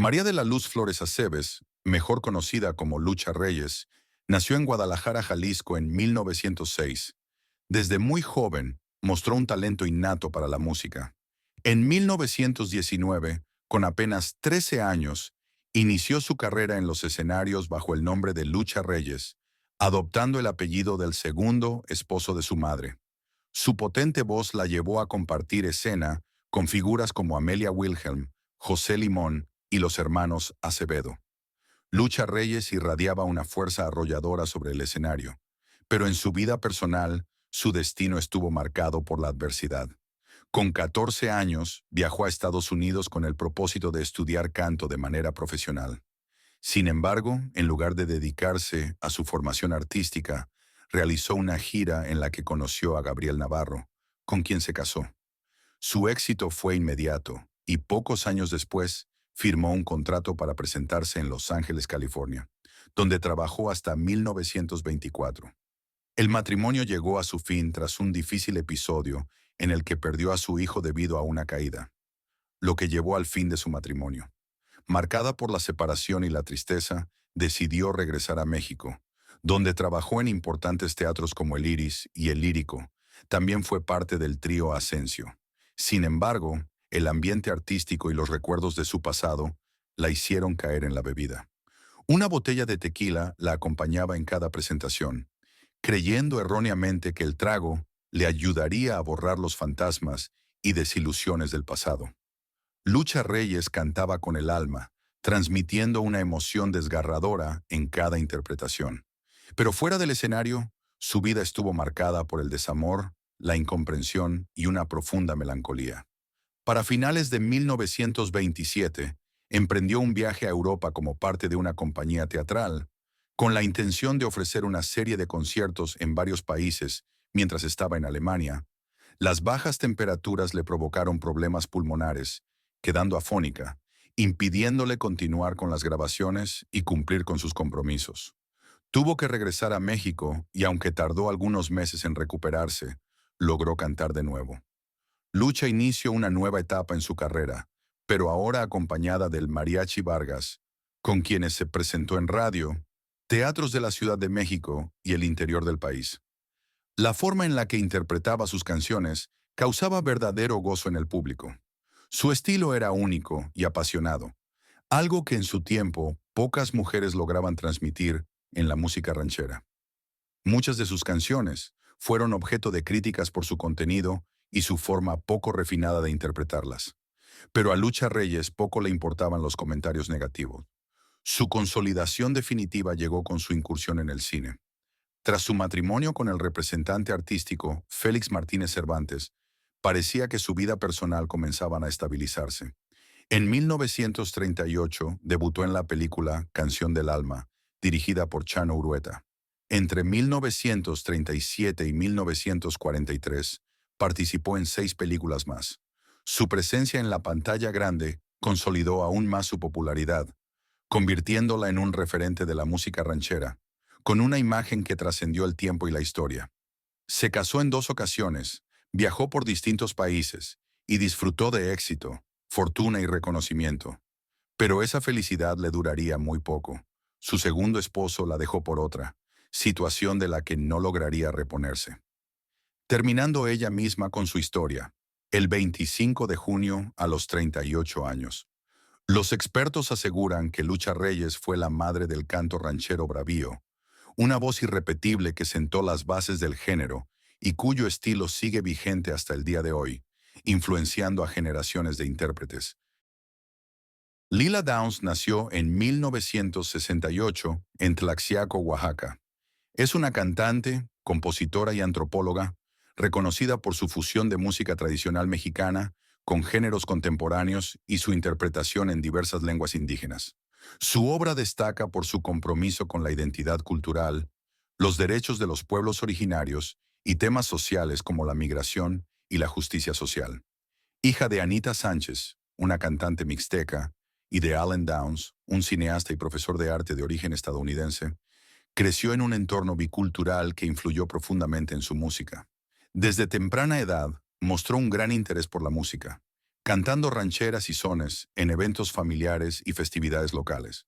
María de la Luz Flores Aceves, mejor conocida como Lucha Reyes, nació en Guadalajara, Jalisco en 1906. Desde muy joven mostró un talento innato para la música. En 1919, con apenas 13 años, inició su carrera en los escenarios bajo el nombre de Lucha Reyes, adoptando el apellido del segundo esposo de su madre. Su potente voz la llevó a compartir escena con figuras como Amelia Wilhelm, José Limón y los hermanos Acevedo. Lucha Reyes irradiaba una fuerza arrolladora sobre el escenario, pero en su vida personal, su destino estuvo marcado por la adversidad. Con 14 años, viajó a Estados Unidos con el propósito de estudiar canto de manera profesional. Sin embargo, en lugar de dedicarse a su formación artística, realizó una gira en la que conoció a Gabriel Navarro, con quien se casó. Su éxito fue inmediato y pocos años después firmó un contrato para presentarse en Los Ángeles, California, donde trabajó hasta 1924. El matrimonio llegó a su fin tras un difícil episodio en el que perdió a su hijo debido a una caída, lo que llevó al fin de su matrimonio. Marcada por la separación y la tristeza, decidió regresar a México, donde trabajó en importantes teatros como el Iris y el Lírico. También fue parte del trío Ascencio. Sin embargo, el ambiente artístico y los recuerdos de su pasado la hicieron caer en la bebida. Una botella de tequila la acompañaba en cada presentación, creyendo erróneamente que el trago le ayudaría a borrar los fantasmas y desilusiones del pasado. Lucha Reyes cantaba con el alma, transmitiendo una emoción desgarradora en cada interpretación. Pero fuera del escenario, su vida estuvo marcada por el desamor, la incomprensión y una profunda melancolía. Para finales de 1927, emprendió un viaje a Europa como parte de una compañía teatral, con la intención de ofrecer una serie de conciertos en varios países mientras estaba en Alemania. Las bajas temperaturas le provocaron problemas pulmonares, quedando afónica, impidiéndole continuar con las grabaciones y cumplir con sus compromisos. Tuvo que regresar a México y aunque tardó algunos meses en recuperarse, logró cantar de nuevo. Lucha inició una nueva etapa en su carrera, pero ahora acompañada del Mariachi Vargas, con quienes se presentó en radio, teatros de la Ciudad de México y el interior del país. La forma en la que interpretaba sus canciones causaba verdadero gozo en el público. Su estilo era único y apasionado, algo que en su tiempo pocas mujeres lograban transmitir en la música ranchera. Muchas de sus canciones fueron objeto de críticas por su contenido y su forma poco refinada de interpretarlas. Pero a Lucha Reyes poco le importaban los comentarios negativos. Su consolidación definitiva llegó con su incursión en el cine. Tras su matrimonio con el representante artístico Félix Martínez Cervantes, parecía que su vida personal comenzaba a estabilizarse. En 1938 debutó en la película Canción del Alma, dirigida por Chano Urueta. Entre 1937 y 1943 participó en 6 películas más. Su presencia en la pantalla grande consolidó aún más su popularidad, convirtiéndola en un referente de la música ranchera, con una imagen que trascendió el tiempo y la historia. Se casó en 2 ocasiones, viajó por distintos países y disfrutó de éxito, fortuna y reconocimiento. Pero esa felicidad le duraría muy poco. Su segundo esposo la dejó por otra, situación de la que no lograría reponerse. Terminando ella misma con su historia, el 25 de junio a los 38 años. Los expertos aseguran que Lucha Reyes fue la madre del canto ranchero bravío, una voz irrepetible que sentó las bases del género y cuyo estilo sigue vigente hasta el día de hoy, influenciando a generaciones de intérpretes. Lila Downs nació en 1968 en Tlaxiaco, Oaxaca. Es una cantante, compositora y antropóloga, reconocida por su fusión de música tradicional mexicana con géneros contemporáneos y su interpretación en diversas lenguas indígenas. Su obra destaca por su compromiso con la identidad cultural, los derechos de los pueblos originarios y temas sociales como la migración y la justicia social. Hija de Anita Sánchez, una cantante mixteca, y de Alan Downs, un cineasta y profesor de arte de origen estadounidense, creció en un entorno bicultural que influyó profundamente en su música. Desde temprana edad, mostró un gran interés por la música, cantando rancheras y sones en eventos familiares y festividades locales.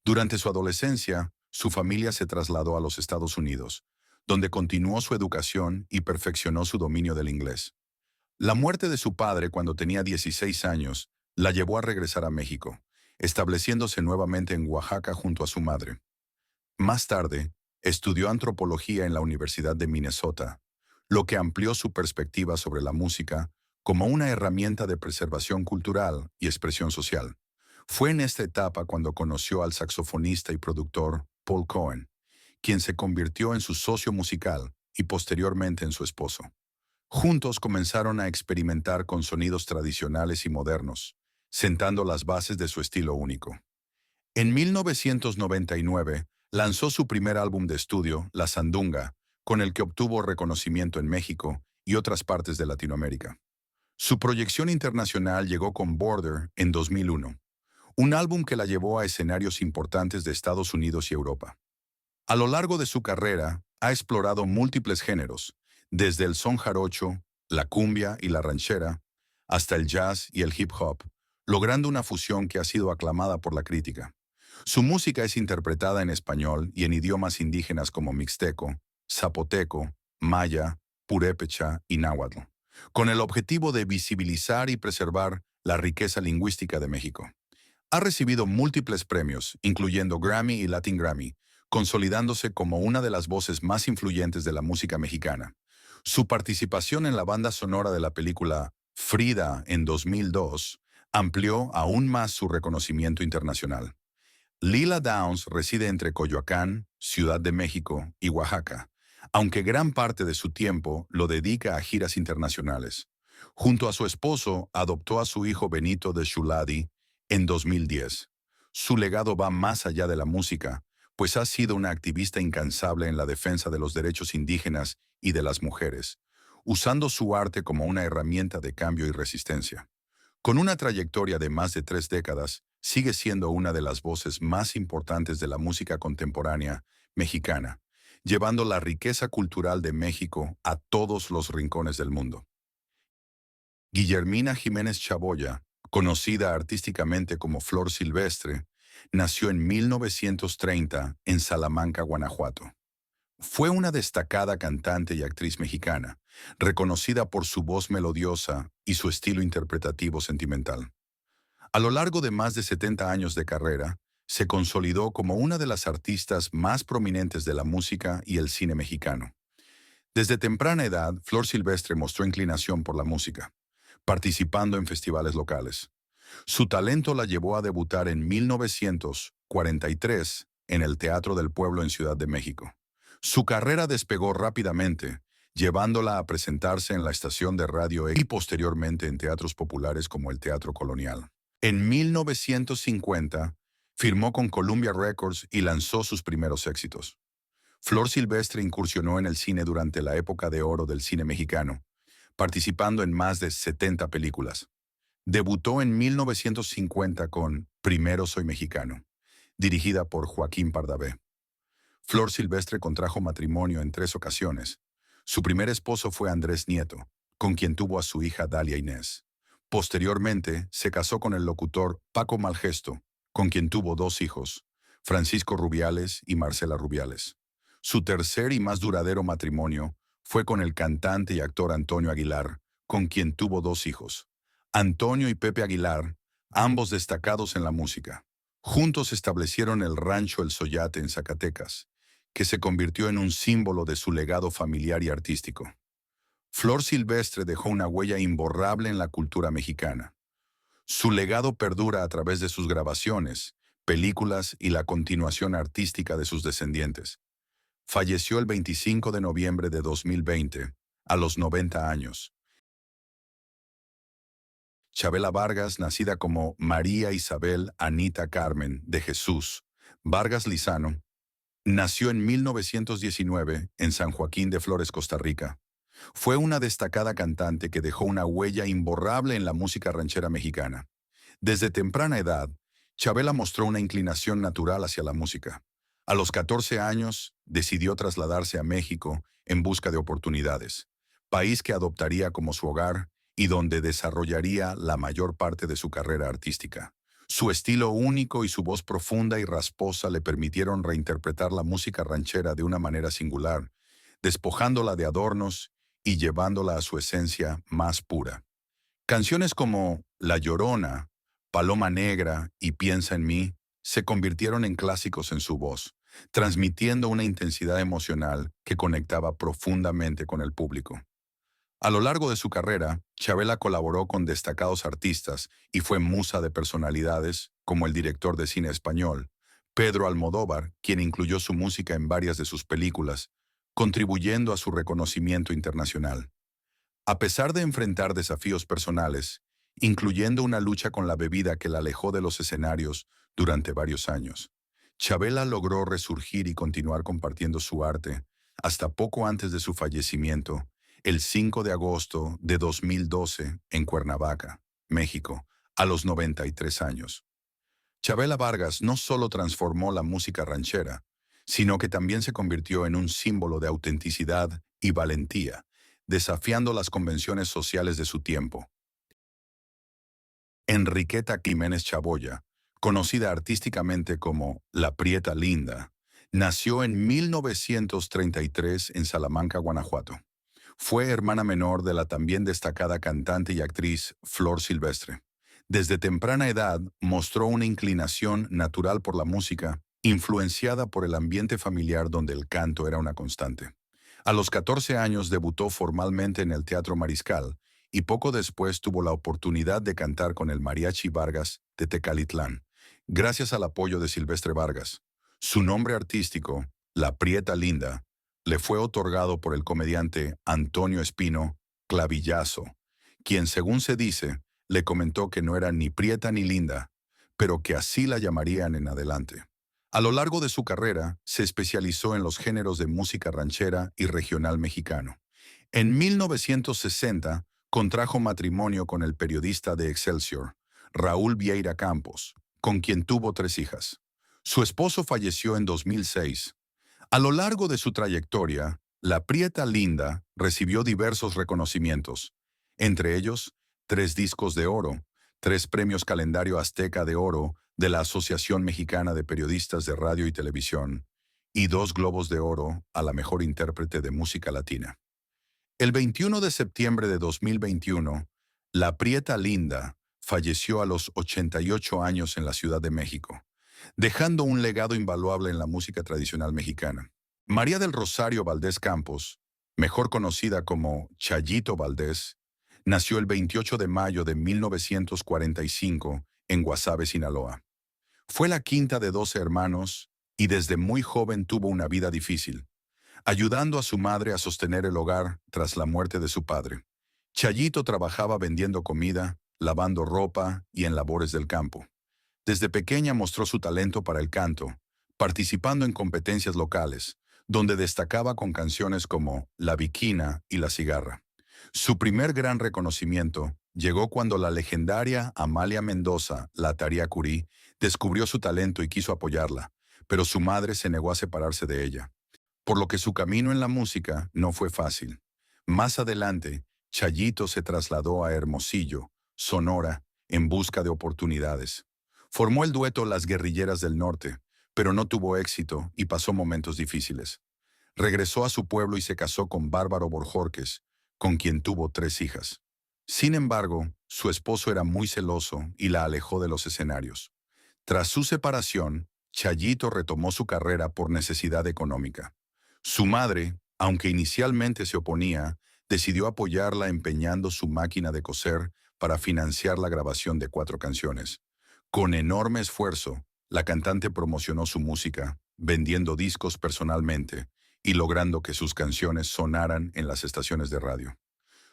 Durante su adolescencia, su familia se trasladó a los Estados Unidos, donde continuó su educación y perfeccionó su dominio del inglés. La muerte de su padre cuando tenía 16 años la llevó a regresar a México, estableciéndose nuevamente en Oaxaca junto a su madre. Más tarde, estudió antropología en la Universidad de Minnesota, lo que amplió su perspectiva sobre la música como una herramienta de preservación cultural y expresión social. Fue en esta etapa cuando conoció al saxofonista y productor Paul Cohen, quien se convirtió en su socio musical y posteriormente en su esposo. Juntos comenzaron a experimentar con sonidos tradicionales y modernos, sentando las bases de su estilo único. En 1999, lanzó su primer álbum de estudio, La Sandunga, con el que obtuvo reconocimiento en México y otras partes de Latinoamérica. Su proyección internacional llegó con Border en 2001, un álbum que la llevó a escenarios importantes de Estados Unidos y Europa. A lo largo de su carrera, ha explorado múltiples géneros, desde el son jarocho, la cumbia y la ranchera, hasta el jazz y el hip hop, logrando una fusión que ha sido aclamada por la crítica. Su música es interpretada en español y en idiomas indígenas como mixteco, zapoteco, maya, purépecha y náhuatl, con el objetivo de visibilizar y preservar la riqueza lingüística de México. Ha recibido múltiples premios, incluyendo Grammy y Latin Grammy, consolidándose como una de las voces más influyentes de la música mexicana. Su participación en la banda sonora de la película Frida en 2002 amplió aún más su reconocimiento internacional. Lila Downs reside entre Coyoacán, Ciudad de México y Oaxaca, aunque gran parte de su tiempo lo dedica a giras internacionales. Junto a su esposo, adoptó a su hijo Benito de Xuladi en 2010. Su legado va más allá de la música, pues ha sido una activista incansable en la defensa de los derechos indígenas y de las mujeres, usando su arte como una herramienta de cambio y resistencia. Con una trayectoria de más de 3 décadas, sigue siendo una de las voces más importantes de la música contemporánea mexicana, llevando la riqueza cultural de México a todos los rincones del mundo. Guillermina Jiménez Chaboya, conocida artísticamente como Flor Silvestre, nació en 1930 en Salamanca, Guanajuato. Fue una destacada cantante y actriz mexicana, reconocida por su voz melodiosa y su estilo interpretativo sentimental. A lo largo de más de 70 años de carrera, se consolidó como una de las artistas más prominentes de la música y el cine mexicano. Desde temprana edad, Flor Silvestre mostró inclinación por la música, participando en festivales locales. Su talento la llevó a debutar en 1943 en el Teatro del Pueblo en Ciudad de México. Su carrera despegó rápidamente, llevándola a presentarse en la estación de radio y posteriormente en teatros populares como el Teatro Colonial. En 1950, firmó con Columbia Records y lanzó sus primeros éxitos. Flor Silvestre incursionó en el cine durante la época de oro del cine mexicano, participando en más de 70 películas. Debutó en 1950 con Primero Soy Mexicano, dirigida por Joaquín Pardavé. Flor Silvestre contrajo matrimonio en 3 ocasiones. Su primer esposo fue Andrés Nieto, con quien tuvo a su hija Dalia Inés. Posteriormente, se casó con el locutor Paco Malgesto, con quien tuvo 2 hijos, Francisco Rubiales y Marcela Rubiales. Su tercer y más duradero matrimonio fue con el cantante y actor Antonio Aguilar, con quien tuvo 2 hijos, Antonio y Pepe Aguilar, ambos destacados en la música. Juntos establecieron el rancho El Soyate en Zacatecas, que se convirtió en un símbolo de su legado familiar y artístico. Flor Silvestre dejó una huella imborrable en la cultura mexicana. Su legado perdura a través de sus grabaciones, películas y la continuación artística de sus descendientes. Falleció el 25 de noviembre de 2020, a los 90 años. Chabela Vargas, nacida como María Isabel Anita Carmen de Jesús Vargas Lizano, nació en 1919 en San Joaquín de Flores, Costa Rica. Fue una destacada cantante que dejó una huella imborrable en la música ranchera mexicana. Desde temprana edad, Chabela mostró una inclinación natural hacia la música. A los 14 años, decidió trasladarse a México en busca de oportunidades, país que adoptaría como su hogar y donde desarrollaría la mayor parte de su carrera artística. Su estilo único y su voz profunda y rasposa le permitieron reinterpretar la música ranchera de una manera singular, despojándola de adornos y llevándola a su esencia más pura. Canciones como La Llorona, Paloma Negra y Piensa en mí se convirtieron en clásicos en su voz, transmitiendo una intensidad emocional que conectaba profundamente con el público. A lo largo de su carrera, Chabela colaboró con destacados artistas y fue musa de personalidades como el director de cine español, Pedro Almodóvar, quien incluyó su música en varias de sus películas, contribuyendo a su reconocimiento internacional. A pesar de enfrentar desafíos personales, incluyendo una lucha con la bebida que la alejó de los escenarios durante varios años, Chabela logró resurgir y continuar compartiendo su arte hasta poco antes de su fallecimiento, el 5 de agosto de 2012 en Cuernavaca, México, a los 93 años. Chabela Vargas no solo transformó la música ranchera, sino que también se convirtió en un símbolo de autenticidad y valentía, desafiando las convenciones sociales de su tiempo. Enriqueta Jiménez Chaboya, conocida artísticamente como La Prieta Linda, nació en 1933 en Salamanca, Guanajuato. Fue hermana menor de la también destacada cantante y actriz Flor Silvestre. Desde temprana edad mostró una inclinación natural por la música, influenciada por el ambiente familiar donde el canto era una constante. A los 14 años debutó formalmente en el Teatro Mariscal y poco después tuvo la oportunidad de cantar con el Mariachi Vargas de Tecalitlán, gracias al apoyo de Silvestre Vargas. Su nombre artístico, La Prieta Linda, le fue otorgado por el comediante Antonio Espino Clavillazo, quien, según se dice, le comentó que no era ni prieta ni linda, pero que así la llamarían en adelante. A lo largo de su carrera, se especializó en los géneros de música ranchera y regional mexicano. En 1960, contrajo matrimonio con el periodista de Excelsior, Raúl Vieira Campos, con quien tuvo 3 hijas. Su esposo falleció en 2006. A lo largo de su trayectoria, La Prieta Linda recibió diversos reconocimientos, entre ellos 3 discos de oro, 3 premios Calendario Azteca de Oro de la Asociación Mexicana de Periodistas de Radio y Televisión y 2 Globos de Oro a la mejor intérprete de música latina. El 21 de septiembre de 2021, La Prieta Linda falleció a los 88 años en la Ciudad de México, dejando un legado invaluable en la música tradicional mexicana. María del Rosario Valdés Campos, mejor conocida como Chayito Valdés, nació el 28 de mayo de 1945 en Guasave, Sinaloa. Fue la quinta de 12 hermanos y desde muy joven tuvo una vida difícil, ayudando a su madre a sostener el hogar tras la muerte de su padre. Chayito trabajaba vendiendo comida, lavando ropa y en labores del campo. Desde pequeña mostró su talento para el canto, participando en competencias locales, donde destacaba con canciones como La Viquina y La Cigarra. Su primer gran reconocimiento llegó cuando la legendaria Amalia Mendoza, la Tariacurí, descubrió su talento y quiso apoyarla, pero su madre se negó a separarse de ella, por lo que su camino en la música no fue fácil. Más adelante, Chayito se trasladó a Hermosillo, Sonora, en busca de oportunidades. Formó el dueto Las Guerrilleras del Norte, pero no tuvo éxito y pasó momentos difíciles. Regresó a su pueblo y se casó con Bárbaro Borjorques, con quien tuvo 3 hijas. Sin embargo, su esposo era muy celoso y la alejó de los escenarios. Tras su separación, Chayito retomó su carrera por necesidad económica. Su madre, aunque inicialmente se oponía, decidió apoyarla empeñando su máquina de coser para financiar la grabación de 4 canciones. Con enorme esfuerzo, la cantante promocionó su música, vendiendo discos personalmente y logrando que sus canciones sonaran en las estaciones de radio.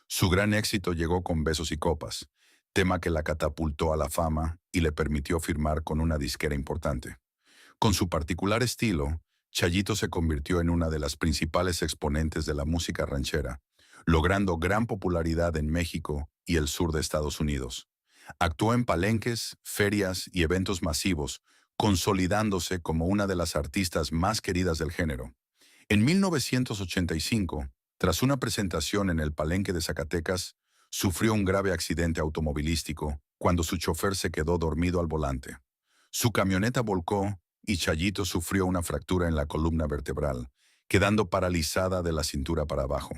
Su gran éxito llegó con Besos y Copas, tema que la catapultó a la fama y le permitió firmar con una disquera importante. Con su particular estilo, Chayito se convirtió en una de las principales exponentes de la música ranchera, logrando gran popularidad en México y el sur de Estados Unidos. Actuó en palenques, ferias y eventos masivos, consolidándose como una de las artistas más queridas del género. En 1985, tras una presentación en el Palenque de Zacatecas, sufrió un grave accidente automovilístico cuando su chofer se quedó dormido al volante. Su camioneta volcó y Chayito sufrió una fractura en la columna vertebral, quedando paralizada de la cintura para abajo.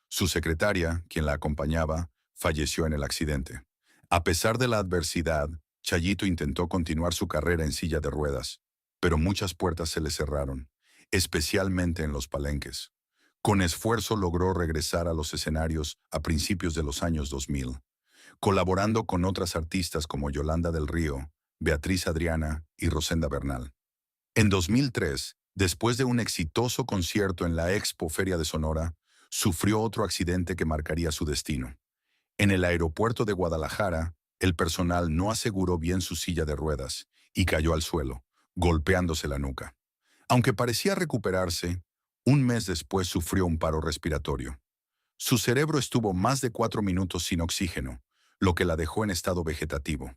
Su secretaria, quien la acompañaba, falleció en el accidente. A pesar de la adversidad, Chayito intentó continuar su carrera en silla de ruedas, pero muchas puertas se le cerraron, especialmente en los palenques. Con esfuerzo logró regresar a los escenarios a principios de los años 2000, colaborando con otras artistas como Yolanda del Río, Beatriz Adriana y Rosenda Bernal. En 2003, después de un exitoso concierto en la Expo Feria de Sonora, sufrió otro accidente que marcaría su destino. En el aeropuerto de Guadalajara, el personal no aseguró bien su silla de ruedas y cayó al suelo, golpeándose la nuca. Aunque parecía recuperarse, un mes después sufrió un paro respiratorio. Su cerebro estuvo más de 4 minutos sin oxígeno, lo que la dejó en estado vegetativo.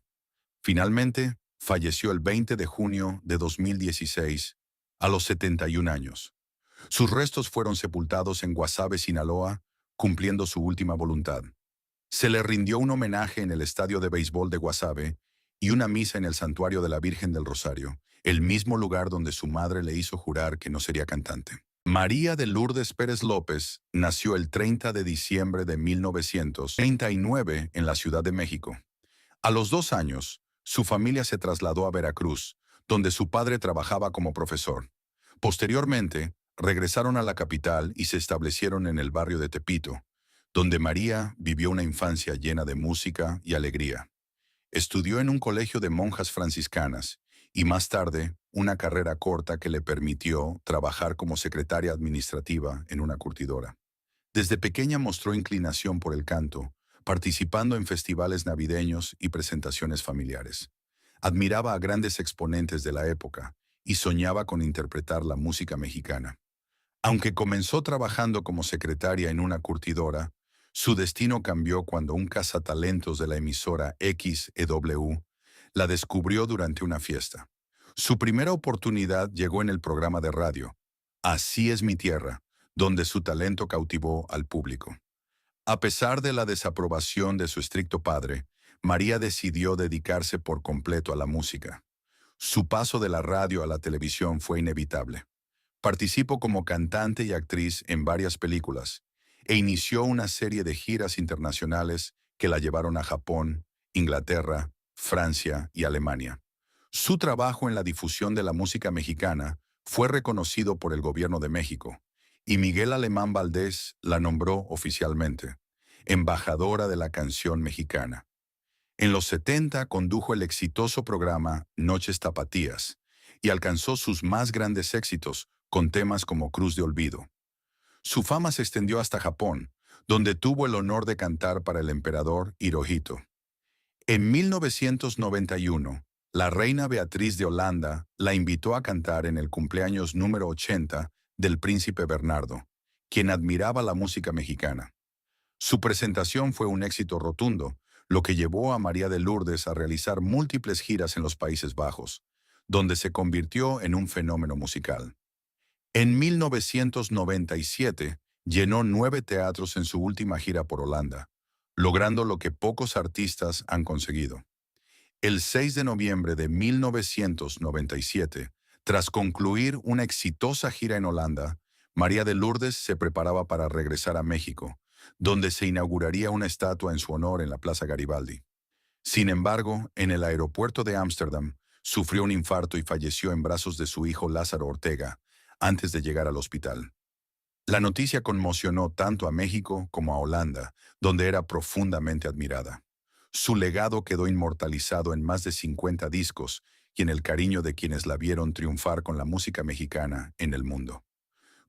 Finalmente, falleció el 20 de junio de 2016, a los 71 años. Sus restos fueron sepultados en Guasave, Sinaloa, cumpliendo su última voluntad. Se le rindió un homenaje en el estadio de béisbol de Guasave y una misa en el santuario de la Virgen del Rosario, el mismo lugar donde su madre le hizo jurar que no sería cantante. María de Lourdes Pérez López nació el 30 de diciembre de 1939 en la Ciudad de México. A los 2 años, su familia se trasladó a Veracruz, donde su padre trabajaba como profesor. Posteriormente, regresaron a la capital y se establecieron en el barrio de Tepito, donde María vivió una infancia llena de música y alegría. Estudió en un colegio de monjas franciscanas y más tarde una carrera corta que le permitió trabajar como secretaria administrativa en una curtidora. Desde pequeña mostró inclinación por el canto, participando en festivales navideños y presentaciones familiares. Admiraba a grandes exponentes de la época y soñaba con interpretar la música mexicana. Aunque comenzó trabajando como secretaria en una curtidora, su destino cambió cuando un cazatalentos de la emisora XEW la descubrió durante una fiesta. Su primera oportunidad llegó en el programa de radio, Así es mi tierra, donde su talento cautivó al público. A pesar de la desaprobación de su estricto padre, María decidió dedicarse por completo a la música. Su paso de la radio a la televisión fue inevitable. Participó como cantante y actriz en varias películas e inició una serie de giras internacionales que la llevaron a Japón, Inglaterra, Francia y Alemania. Su trabajo en la difusión de la música mexicana fue reconocido por el gobierno de México, y Miguel Alemán Valdés la nombró oficialmente embajadora de la canción mexicana. En los 70 condujo el exitoso programa Noches Tapatías y alcanzó sus más grandes éxitos con temas como Cruz de Olvido. Su fama se extendió hasta Japón, donde tuvo el honor de cantar para el emperador Hirohito. En 1991, la reina Beatriz de Holanda la invitó a cantar en el cumpleaños número 80 del príncipe Bernardo, quien admiraba la música mexicana. Su presentación fue un éxito rotundo, lo que llevó a María de Lourdes a realizar múltiples giras en los Países Bajos, donde se convirtió en un fenómeno musical. En 1997, llenó 9 teatros en su última gira por Holanda, logrando lo que pocos artistas han conseguido. El 6 de noviembre de 1997, tras concluir una exitosa gira en Holanda, María de Lourdes se preparaba para regresar a México, donde se inauguraría una estatua en su honor en la Plaza Garibaldi. Sin embargo, en el aeropuerto de Ámsterdam, sufrió un infarto y falleció en brazos de su hijo Lázaro Ortega, antes de llegar al hospital. La noticia conmocionó tanto a México como a Holanda, donde era profundamente admirada. Su legado quedó inmortalizado en más de 50 discos y en el cariño de quienes la vieron triunfar con la música mexicana en el mundo.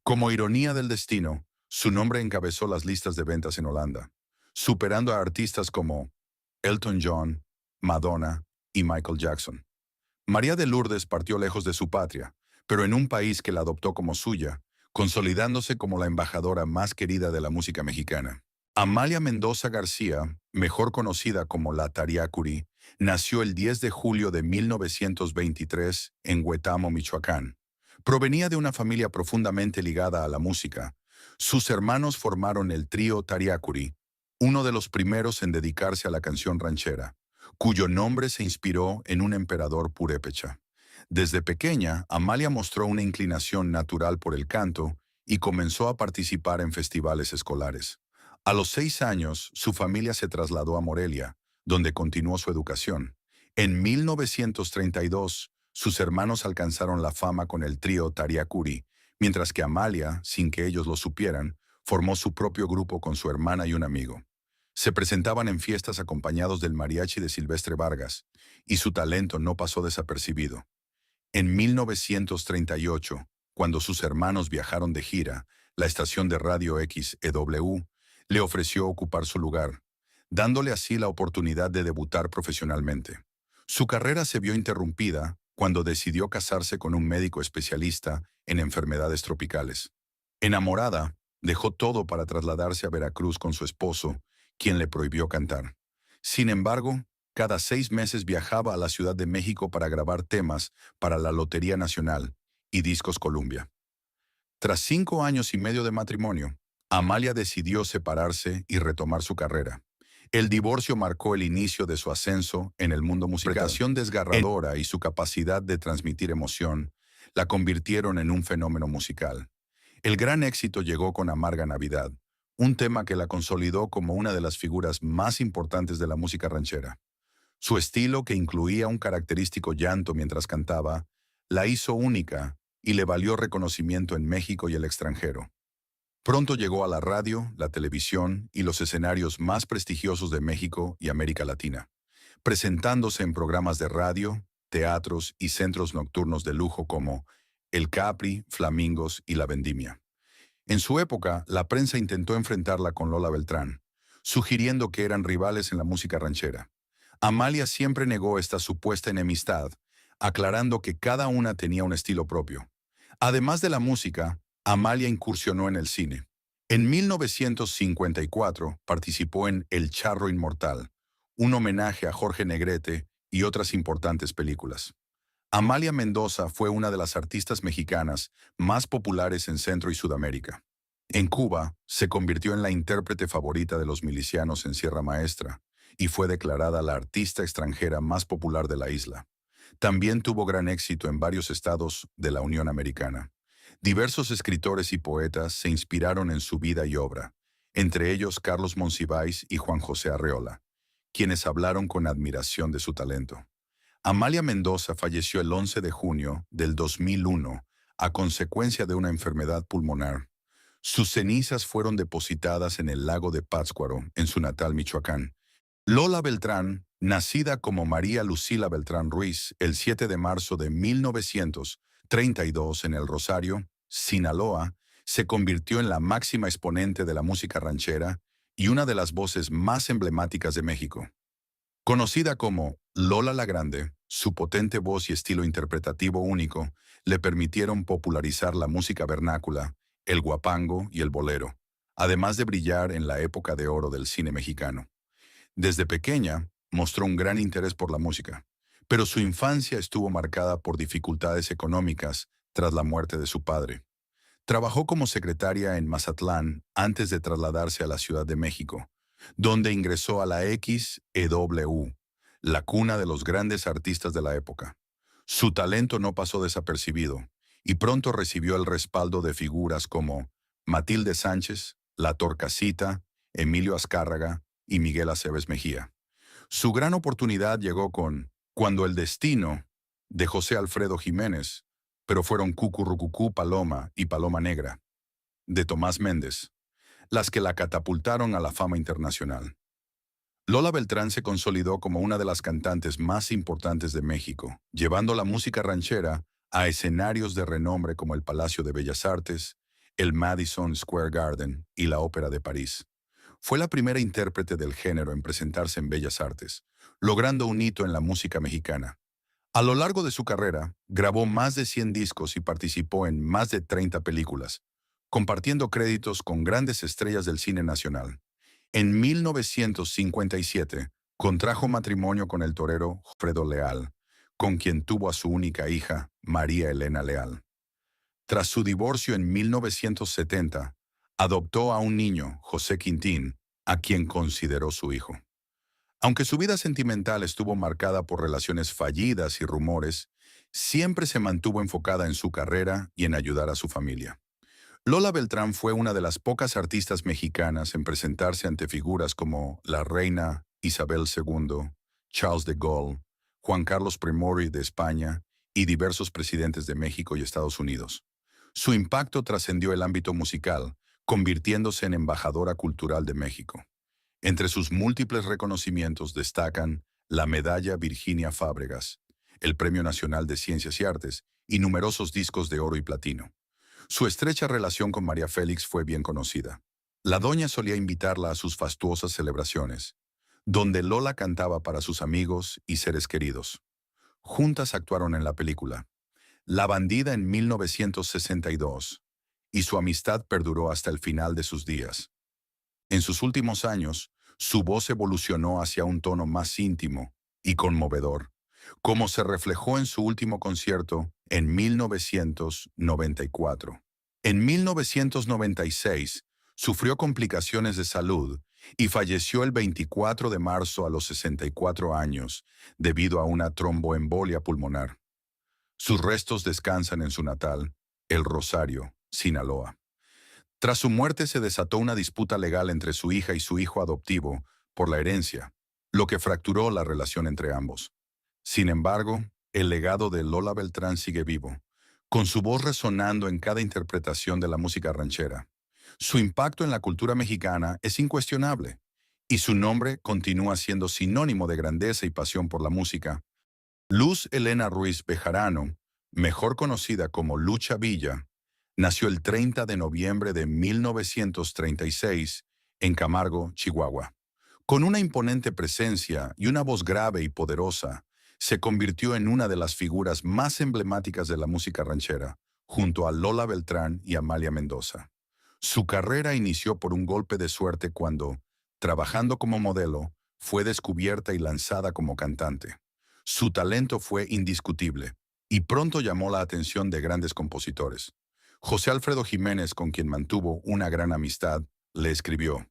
Como ironía del destino, su nombre encabezó las listas de ventas en Holanda, superando a artistas como Elton John, Madonna y Michael Jackson. María de Lourdes partió lejos de su patria, pero en un país que la adoptó como suya, consolidándose como la embajadora más querida de la música mexicana. Amalia Mendoza García, mejor conocida como la Tariacuri, nació el 10 de julio de 1923 en Huetamo, Michoacán. Provenía de una familia profundamente ligada a la música. Sus hermanos formaron el trío Tariacuri, uno de los primeros en dedicarse a la canción ranchera, cuyo nombre se inspiró en un emperador purépecha. Desde pequeña, Amalia mostró una inclinación natural por el canto y comenzó a participar en festivales escolares. A los 6 años, su familia se trasladó a Morelia, donde continuó su educación. En 1932, sus hermanos alcanzaron la fama con el trío Tariacuri, mientras que Amalia, sin que ellos lo supieran, formó su propio grupo con su hermana y un amigo. Se presentaban en fiestas acompañados del mariachi de Silvestre Vargas, y su talento no pasó desapercibido. En 1938, cuando sus hermanos viajaron de gira, la estación de radio XEW le ofreció ocupar su lugar, dándole así la oportunidad de debutar profesionalmente. Su carrera se vio interrumpida cuando decidió casarse con un médico especialista en enfermedades tropicales. Enamorada, dejó todo para trasladarse a Veracruz con su esposo, quien le prohibió cantar. Sin embargo, cada 6 meses viajaba a la Ciudad de México para grabar temas para la Lotería Nacional y Discos Columbia. Tras 5 años y medio de matrimonio, Amalia decidió separarse y retomar su carrera. El divorcio marcó el inicio de su ascenso en el mundo musical. Su interpretación desgarradora y su capacidad de transmitir emoción la convirtieron en un fenómeno musical. El gran éxito llegó con Amarga Navidad, un tema que la consolidó como una de las figuras más importantes de la música ranchera. Su estilo, que incluía un característico llanto mientras cantaba, la hizo única y le valió reconocimiento en México y el extranjero. Pronto llegó a la radio, la televisión y los escenarios más prestigiosos de México y América Latina, presentándose en programas de radio, teatros y centros nocturnos de lujo como El Capri, Flamingos y La Vendimia. En su época, la prensa intentó enfrentarla con Lola Beltrán, sugiriendo que eran rivales en la música ranchera. Amalia siempre negó esta supuesta enemistad, aclarando que cada una tenía un estilo propio. Además de la música, Amalia incursionó en el cine. En 1954 participó en El Charro Inmortal, un homenaje a Jorge Negrete y otras importantes películas. Amalia Mendoza fue una de las artistas mexicanas más populares en Centro y Sudamérica. En Cuba, se convirtió en la intérprete favorita de los milicianos en Sierra Maestra y fue declarada la artista extranjera más popular de la isla. También tuvo gran éxito en varios estados de la Unión Americana. Diversos escritores y poetas se inspiraron en su vida y obra, entre ellos Carlos Monsiváis y Juan José Arreola, quienes hablaron con admiración de su talento. Amalia Mendoza falleció el 11 de junio del 2001 a consecuencia de una enfermedad pulmonar. Sus cenizas fueron depositadas en el lago de Pátzcuaro, en su natal Michoacán. Lola Beltrán, nacida como María Lucila Beltrán Ruiz el 7 de marzo de 1932 en El Rosario, Sinaloa, se convirtió en la máxima exponente de la música ranchera y una de las voces más emblemáticas de México. Conocida como Lola la Grande, su potente voz y estilo interpretativo único le permitieron popularizar la música vernácula, el guapango y el bolero, además de brillar en la época de oro del cine mexicano. Desde pequeña, mostró un gran interés por la música, pero su infancia estuvo marcada por dificultades económicas tras la muerte de su padre. Trabajó como secretaria en Mazatlán antes de trasladarse a la Ciudad de México, donde ingresó a la XEW, la cuna de los grandes artistas de la época. Su talento no pasó desapercibido, y pronto recibió el respaldo de figuras como Matilde Sánchez, La Torcasita, Emilio Azcárraga y Miguel Aceves Mejía. Su gran oportunidad llegó con Cuando el destino, de José Alfredo Jiménez, pero fueron Cucurrucucú Paloma y Paloma Negra, de Tomás Méndez, las que la catapultaron a la fama internacional. Lola Beltrán se consolidó como una de las cantantes más importantes de México, llevando la música ranchera a escenarios de renombre como el Palacio de Bellas Artes, el Madison Square Garden y la Ópera de París. Fue la primera intérprete del género en presentarse en Bellas Artes, logrando un hito en la música mexicana. A lo largo de su carrera, grabó más de 100 discos y participó en más de 30 películas, compartiendo créditos con grandes estrellas del cine nacional. En 1957, contrajo matrimonio con el torero Fredo Leal, con quien tuvo a su única hija, María Elena Leal. Tras su divorcio en 1970, adoptó a un niño, José Quintín, a quien consideró su hijo. Aunque su vida sentimental estuvo marcada por relaciones fallidas y rumores, siempre se mantuvo enfocada en su carrera y en ayudar a su familia. Lola Beltrán fue una de las pocas artistas mexicanas en presentarse ante figuras como la reina Isabel II, Charles de Gaulle, Juan Carlos I de España y diversos presidentes de México y Estados Unidos. Su impacto trascendió el ámbito musical, convirtiéndose en embajadora cultural de México. Entre sus múltiples reconocimientos destacan la Medalla Virginia Fábregas, el Premio Nacional de Ciencias y Artes y numerosos discos de oro y platino. Su estrecha relación con María Félix fue bien conocida. La doña solía invitarla a sus fastuosas celebraciones, donde Lola cantaba para sus amigos y seres queridos. Juntas actuaron en la película La Bandida en 1962, y su amistad perduró hasta el final de sus días. En sus últimos años, su voz evolucionó hacia un tono más íntimo y conmovedor, como se reflejó en su último concierto en 1994. En 1996, sufrió complicaciones de salud y falleció el 24 de marzo a los 64 años debido a una tromboembolia pulmonar. Sus restos descansan en su natal, El Rosario, Sinaloa. Tras su muerte se desató una disputa legal entre su hija y su hijo adoptivo por la herencia, lo que fracturó la relación entre ambos. Sin embargo, el legado de Lola Beltrán sigue vivo, con su voz resonando en cada interpretación de la música ranchera. Su impacto en la cultura mexicana es incuestionable, y su nombre continúa siendo sinónimo de grandeza y pasión por la música. Luz Helena Ruiz Bejarano, mejor conocida como Lucha Villa, nació el 30 de noviembre de 1936 en Camargo, Chihuahua. Con una imponente presencia y una voz grave y poderosa, se convirtió en una de las figuras más emblemáticas de la música ranchera, junto a Lola Beltrán y Amalia Mendoza. Su carrera inició por un golpe de suerte cuando, trabajando como modelo, fue descubierta y lanzada como cantante. Su talento fue indiscutible y pronto llamó la atención de grandes compositores. José Alfredo Jiménez, con quien mantuvo una gran amistad, le escribió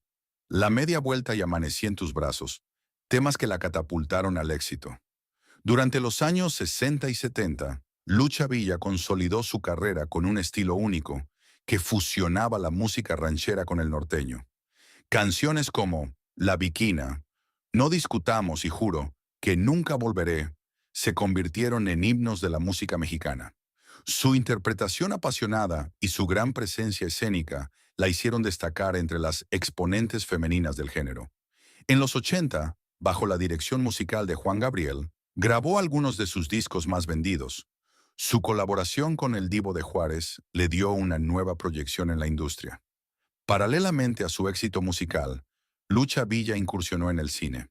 La media vuelta y Amanecí en tus brazos, temas que la catapultaron al éxito. Durante los años 60 y 70, Lucha Villa consolidó su carrera con un estilo único que fusionaba la música ranchera con el norteño. Canciones como La Viquina, No discutamos y juro que nunca volveré, se convirtieron en himnos de la música mexicana. Su interpretación apasionada y su gran presencia escénica la hicieron destacar entre las exponentes femeninas del género. En los 80, bajo la dirección musical de Juan Gabriel, grabó algunos de sus discos más vendidos. Su colaboración con el Divo de Juárez le dio una nueva proyección en la industria. Paralelamente a su éxito musical, Lucha Villa incursionó en el cine,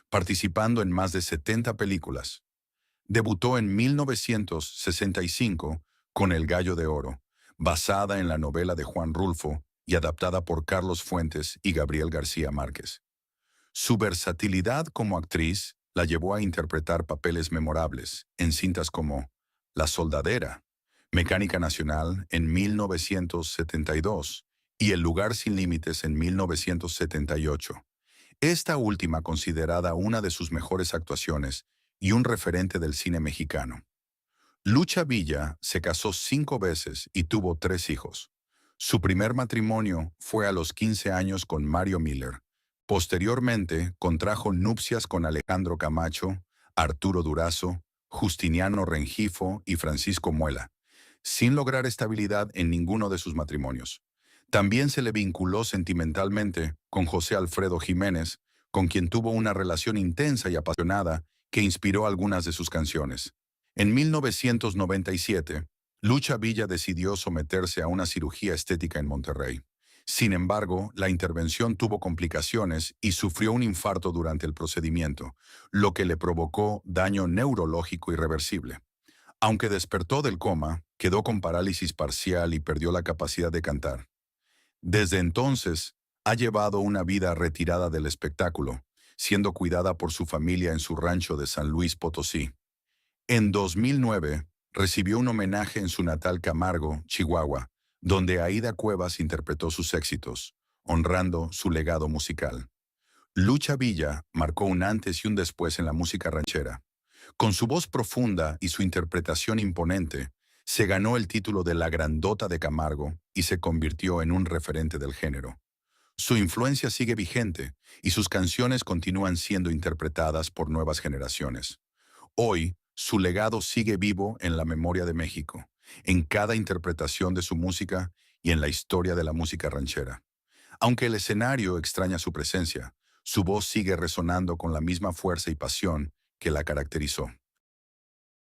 participando en más de 70 películas. Debutó en 1965 con El Gallo de Oro, basada en la novela de Juan Rulfo y adaptada por Carlos Fuentes y Gabriel García Márquez. Su versatilidad como actriz la llevó a interpretar papeles memorables en cintas como La Soldadera, Mecánica Nacional en 1972 y El Lugar sin Límites en 1978. Esta última considerada una de sus mejores actuaciones y un referente del cine mexicano. Lucha Villa se casó 5 veces y tuvo 3 hijos. Su primer matrimonio fue a los 15 años con Mario Miller. Posteriormente, contrajo nupcias con Alejandro Camacho, Arturo Durazo, Justiniano Rengifo y Francisco Muela, sin lograr estabilidad en ninguno de sus matrimonios. También se le vinculó sentimentalmente con José Alfredo Jiménez, con quien tuvo una relación intensa y apasionada que inspiró algunas de sus canciones. En 1997, Lucha Villa decidió someterse a una cirugía estética en Monterrey. Sin embargo, la intervención tuvo complicaciones y sufrió un infarto durante el procedimiento, lo que le provocó daño neurológico irreversible. Aunque despertó del coma, quedó con parálisis parcial y perdió la capacidad de cantar. Desde entonces, ha llevado una vida retirada del espectáculo, siendo cuidada por su familia en su rancho de San Luis Potosí. En 2009, recibió un homenaje en su natal Camargo, Chihuahua, donde Aida Cuevas interpretó sus éxitos, honrando su legado musical. Lucha Villa marcó un antes y un después en la música ranchera. Con su voz profunda y su interpretación imponente, se ganó el título de la Grandota de Camargo y se convirtió en un referente del género. Su influencia sigue vigente y sus canciones continúan siendo interpretadas por nuevas generaciones. Hoy, su legado sigue vivo en la memoria de México, en cada interpretación de su música y en la historia de la música ranchera. Aunque el escenario extraña su presencia, su voz sigue resonando con la misma fuerza y pasión que la caracterizó.